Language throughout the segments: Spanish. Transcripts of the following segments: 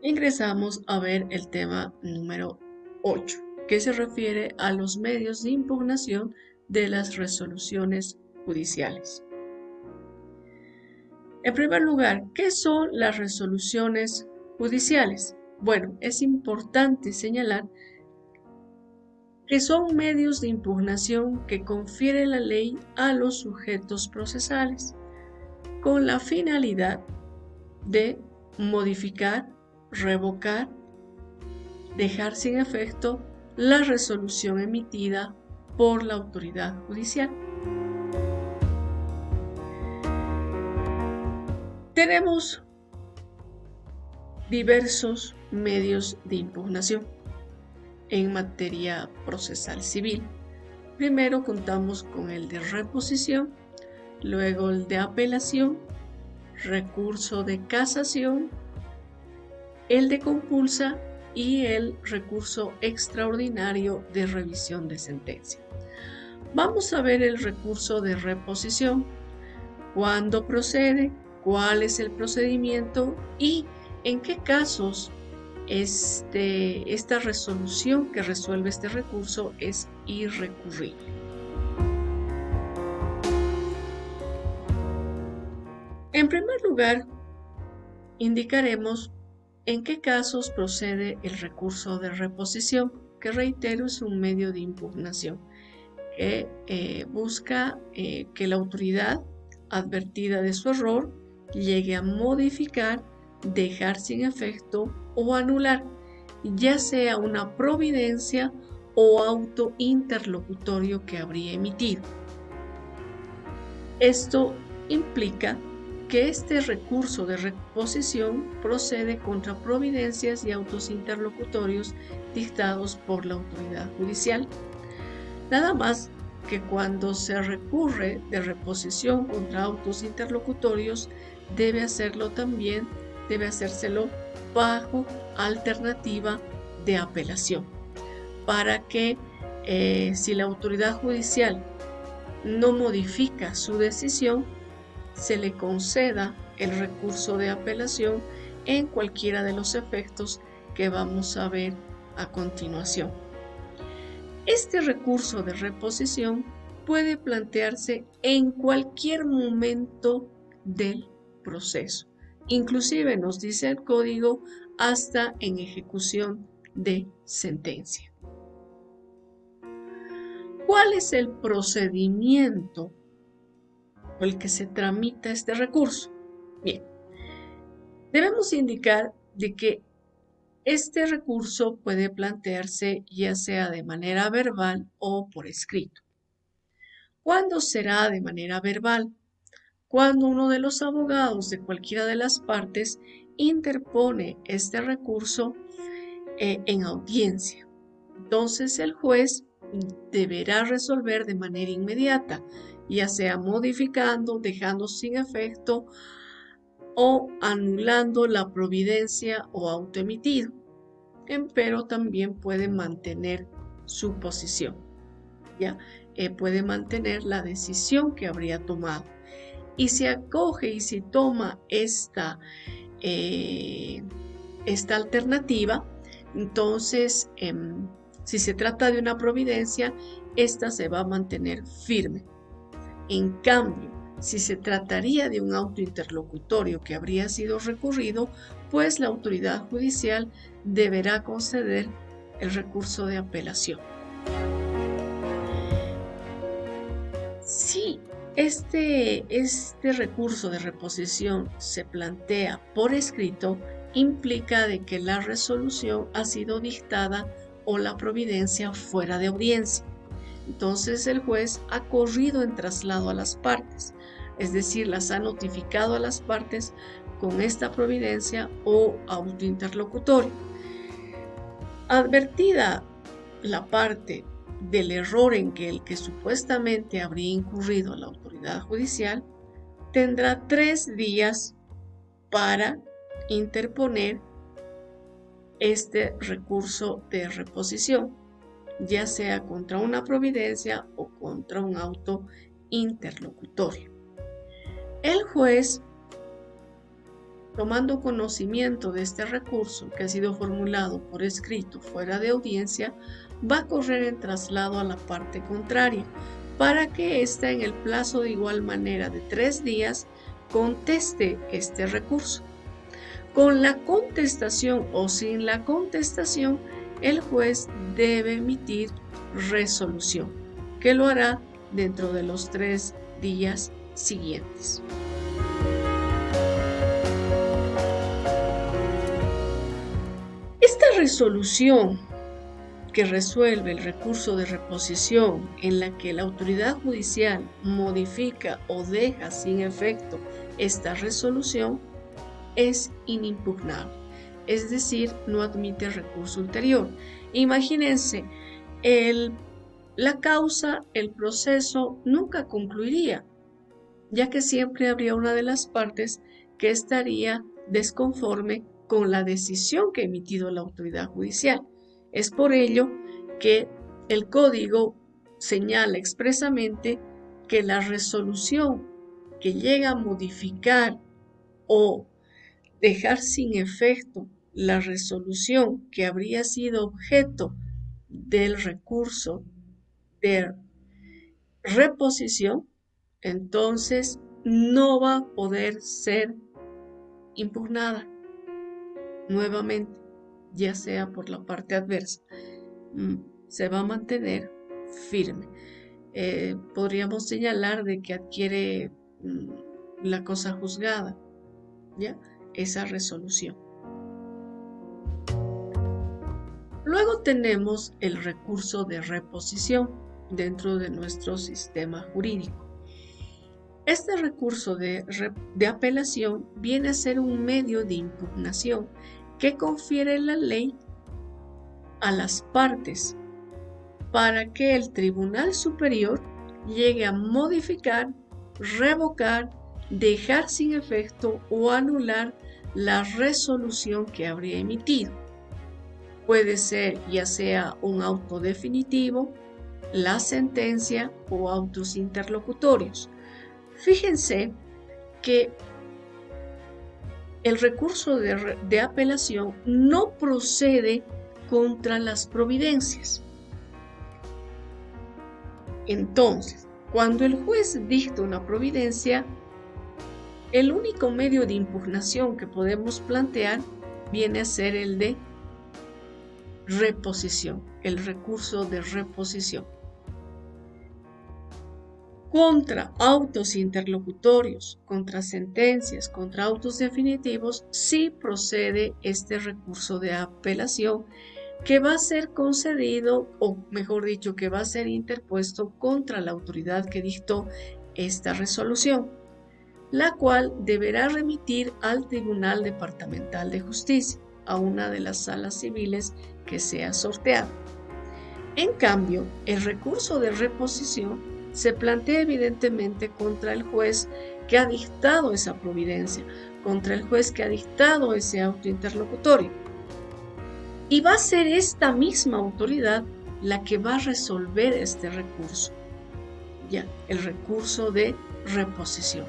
Ingresamos a ver el tema número 8, que se refiere a los medios de impugnación de las resoluciones judiciales. En primer lugar, ¿qué son las resoluciones judiciales? Bueno, es importante señalar que son medios de impugnación que confiere la ley a los sujetos procesales, con la finalidad de modificar, revocar, dejar sin efecto la resolución emitida por la autoridad judicial. Tenemos diversos medios de impugnación en materia procesal civil. Primero contamos con el de reposición, luego el de apelación, recurso de casación, el de compulsa y el recurso extraordinario de revisión de sentencia. Vamos a ver el recurso de reposición, cuándo procede, cuál es el procedimiento y en qué casos esta resolución que resuelve este recurso es irrecurrible. En primer lugar, indicaremos en qué casos procede el recurso de reposición, que reitero es un medio de impugnación que busca que la autoridad, advertida de su error, llegue a modificar, dejar sin efecto o anular, ya sea una providencia o auto interlocutorio que habría emitido. Esto implica que este recurso de reposición procede contra providencias y autos interlocutorios dictados por la autoridad judicial. Nada más que cuando se recurre de reposición contra autos interlocutorios, debe hacérselo bajo alternativa de apelación, para que si la autoridad judicial no modifica su decisión, se le conceda el recurso de apelación en cualquiera de los efectos que vamos a ver a continuación. Este recurso de reposición puede plantearse en cualquier momento del proceso. Inclusive nos dice el código hasta en ejecución de sentencia. ¿Cuál es el procedimiento por el que se tramita este recurso? Bien, debemos indicar de que este recurso puede plantearse ya sea de manera verbal o por escrito. ¿Cuándo será de manera verbal? Cuando uno de los abogados de cualquiera de las partes interpone este recurso en audiencia. Entonces el juez deberá resolver de manera inmediata, ya sea modificando, dejando sin efecto o anulando la providencia o auto emitido, pero también puede mantener su posición, puede mantener la decisión que habría tomado. Y se acoge y se toma esta alternativa, entonces si se trata de una providencia, esta se va a mantener firme. En cambio, si se trataría de un auto interlocutorio que habría sido recurrido, pues la autoridad judicial deberá conceder el recurso de apelación. Si este recurso de reposición se plantea por escrito, implica de que la resolución ha sido dictada o la providencia fuera de audiencia. Entonces el juez ha corrido en traslado a las partes, es decir, las ha notificado a las partes con esta providencia o auto interlocutorio. Advertida la parte del error en que el que supuestamente habría incurrido la autoridad judicial, tendrá 3 días para interponer este recurso de reposición, ya sea contra una providencia o contra un auto interlocutorio. El juez Tomando conocimiento de este recurso que ha sido formulado por escrito fuera de audiencia, va a correr en traslado a la parte contraria para que ésta en el plazo de igual manera de 3 días conteste este recurso. Con la contestación o sin la contestación, el juez debe emitir resolución, que lo hará dentro de los 3 días siguientes. Esta resolución que resuelve el recurso de reposición en la que la autoridad judicial modifica o deja sin efecto esta resolución es inimpugnable, es decir, no admite recurso ulterior. Imagínense, la causa, el proceso nunca concluiría, ya que siempre habría una de las partes que estaría desconforme con la decisión que ha emitido la autoridad judicial. Es por ello que el código señala expresamente que la resolución que llega a modificar o dejar sin efecto la resolución que habría sido objeto del recurso de reposición, entonces no va a poder ser impugnada nuevamente, ya sea por la parte adversa. Se va a mantener firme. Podríamos señalar de que adquiere la cosa juzgada, ¿ya? Esa resolución. Luego tenemos el recurso de reposición dentro de nuestro sistema jurídico. Este recurso de apelación viene a ser un medio de impugnación que confiere la ley a las partes para que el Tribunal Superior llegue a modificar, revocar, dejar sin efecto o anular la resolución que habría emitido. Puede ser ya sea un auto definitivo, la sentencia o autos interlocutorios. Fíjense que el recurso de apelación no procede contra las providencias. Entonces, cuando el juez dicta una providencia, el único medio de impugnación que podemos plantear viene a ser el de reposición, el recurso de reposición. Contra autos interlocutorios, contra sentencias, contra autos definitivos, sí procede este recurso de apelación que va a ser concedido, o mejor dicho, que va a ser interpuesto contra la autoridad que dictó esta resolución, la cual deberá remitir al Tribunal Departamental de Justicia, a una de las salas civiles que sea sorteada. En cambio, el recurso de reposición se plantea evidentemente contra el juez que ha dictado esa providencia, contra el juez que ha dictado ese auto interlocutorio. Y va a ser esta misma autoridad la que va a resolver este recurso, ya, el recurso de reposición.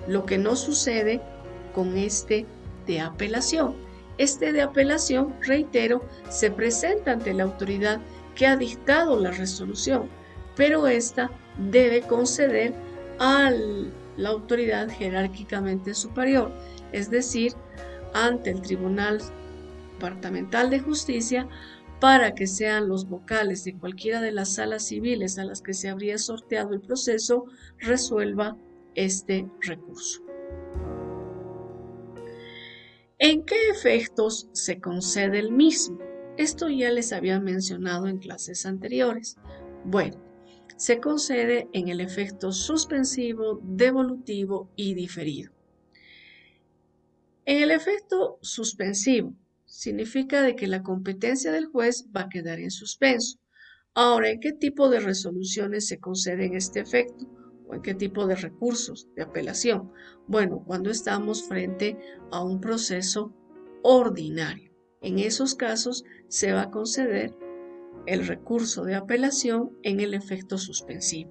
Lo que no sucede con este de apelación. Este de apelación, reitero, se presenta ante la autoridad que ha dictado la resolución, pero esta debe conceder a la autoridad jerárquicamente superior, es decir, ante el Tribunal Departamental de Justicia, para que sean los vocales de cualquiera de las salas civiles a las que se habría sorteado el proceso, resuelva este recurso. ¿En qué efectos se concede el mismo? Esto ya les había mencionado en clases anteriores. Bueno, se concede en el efecto suspensivo, devolutivo y diferido. En el efecto suspensivo, significa de que la competencia del juez va a quedar en suspenso. Ahora, ¿en qué tipo de resoluciones se conceden este efecto? ¿O en qué tipo de recursos de apelación? Bueno, cuando estamos frente a un proceso ordinario. En esos casos se va a conceder el recurso de apelación en el efecto suspensivo.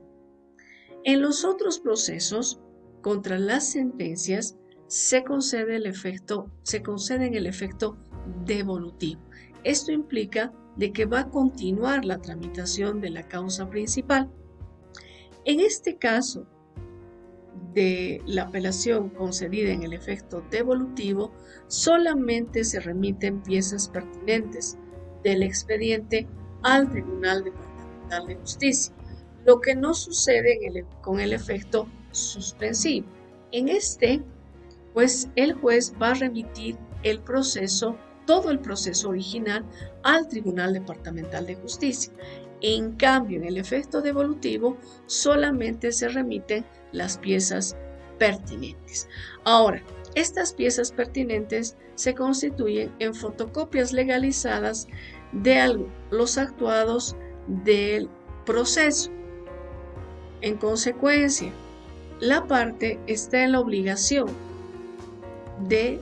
En los otros procesos, contra las sentencias, se concede en el efecto devolutivo. Esto implica de que va a continuar la tramitación de la causa principal. En este caso de la apelación concedida en el efecto devolutivo, solamente se remiten piezas pertinentes del expediente al Tribunal Departamental de Justicia, lo que no sucede con el efecto suspensivo. En este, pues el juez va a remitir el proceso, todo el proceso original, al Tribunal Departamental de Justicia. En cambio, en el efecto devolutivo, solamente se remiten las piezas pertinentes. Ahora, estas piezas pertinentes se constituyen en fotocopias legalizadas de los actuados del proceso. En consecuencia, la parte está en la obligación de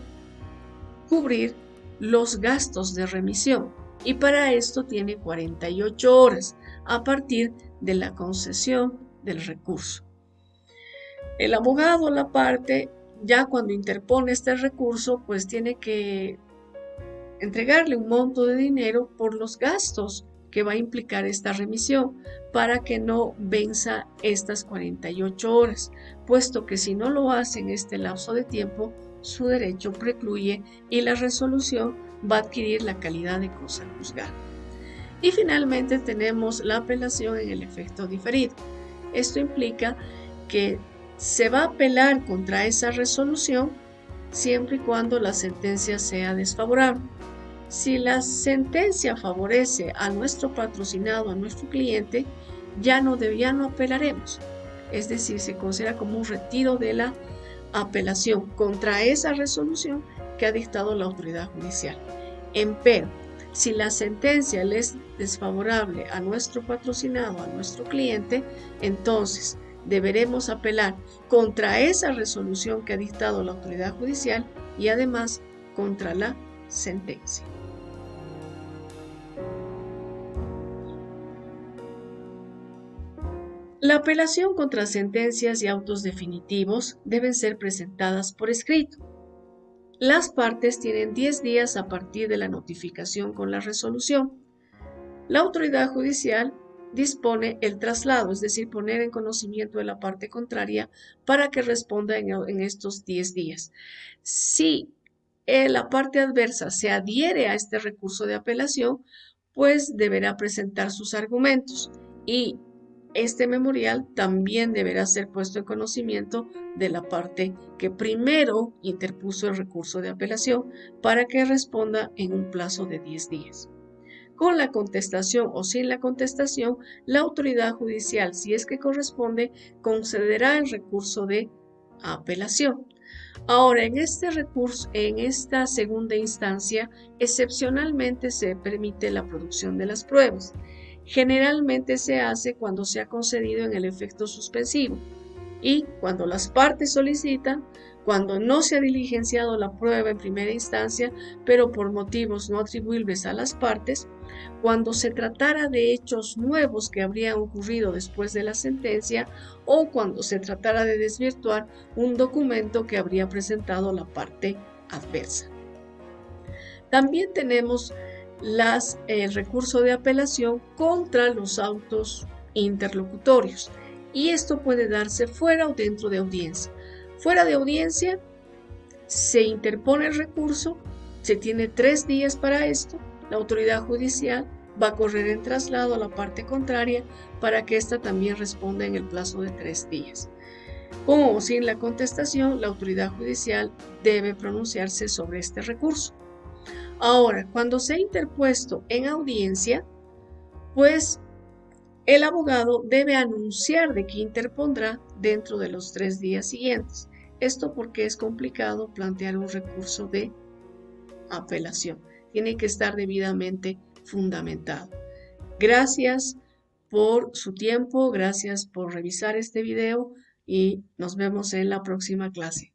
cubrir los gastos de remisión y para esto tiene 48 horas a partir de la concesión del recurso. El abogado, la parte, ya cuando interpone este recurso, pues tiene que entregarle un monto de dinero por los gastos que va a implicar esta remisión para que no venza estas 48 horas, puesto que si no lo hace en este lapso de tiempo, su derecho precluye y la resolución va a adquirir la calidad de cosa juzgada. Y finalmente tenemos la apelación en el efecto diferido. Esto implica que se va a apelar contra esa resolución siempre y cuando la sentencia sea desfavorable. Si la sentencia favorece a nuestro patrocinado, a nuestro cliente, ya no apelaremos. Es decir, se considera como un retiro de la apelación contra esa resolución que ha dictado la autoridad judicial. Empero, si la sentencia le es desfavorable a nuestro patrocinado, a nuestro cliente, entonces deberemos apelar contra esa resolución que ha dictado la autoridad judicial y además contra la sentencia. La apelación contra sentencias y autos definitivos deben ser presentadas por escrito. Las partes tienen 10 días a partir de la notificación con la resolución. La autoridad judicial dispone el traslado, es decir, poner en conocimiento de la parte contraria para que responda en estos 10 días. Si la parte adversa se adhiere a este recurso de apelación, pues deberá presentar sus argumentos y este memorial también deberá ser puesto en conocimiento de la parte que primero interpuso el recurso de apelación para que responda en un plazo de 10 días. Con la contestación o sin la contestación, la autoridad judicial, si es que corresponde, concederá el recurso de apelación. Ahora, en este recurso, en esta segunda instancia, excepcionalmente se permite la producción de las pruebas. Generalmente se hace cuando se ha concedido en el efecto suspensivo y cuando las partes solicitan, cuando no se ha diligenciado la prueba en primera instancia, pero por motivos no atribuibles a las partes, cuando se tratara de hechos nuevos que habrían ocurrido después de la sentencia o cuando se tratara de desvirtuar un documento que habría presentado la parte adversa. También tenemos el recurso de apelación contra los autos interlocutorios y esto puede darse fuera o dentro de audiencia. Fuera de audiencia se interpone el recurso, se tiene 3 días para esto, la autoridad judicial va a correr en traslado a la parte contraria para que ésta también responda en el plazo de 3 días. Con o sin la contestación, la autoridad judicial debe pronunciarse sobre este recurso. Ahora, cuando se ha interpuesto en audiencia, pues el abogado debe anunciar de que interpondrá dentro de los 3 días siguientes. Esto porque es complicado plantear un recurso de apelación. Tiene que estar debidamente fundamentado. Gracias por su tiempo, gracias por revisar este video y nos vemos en la próxima clase.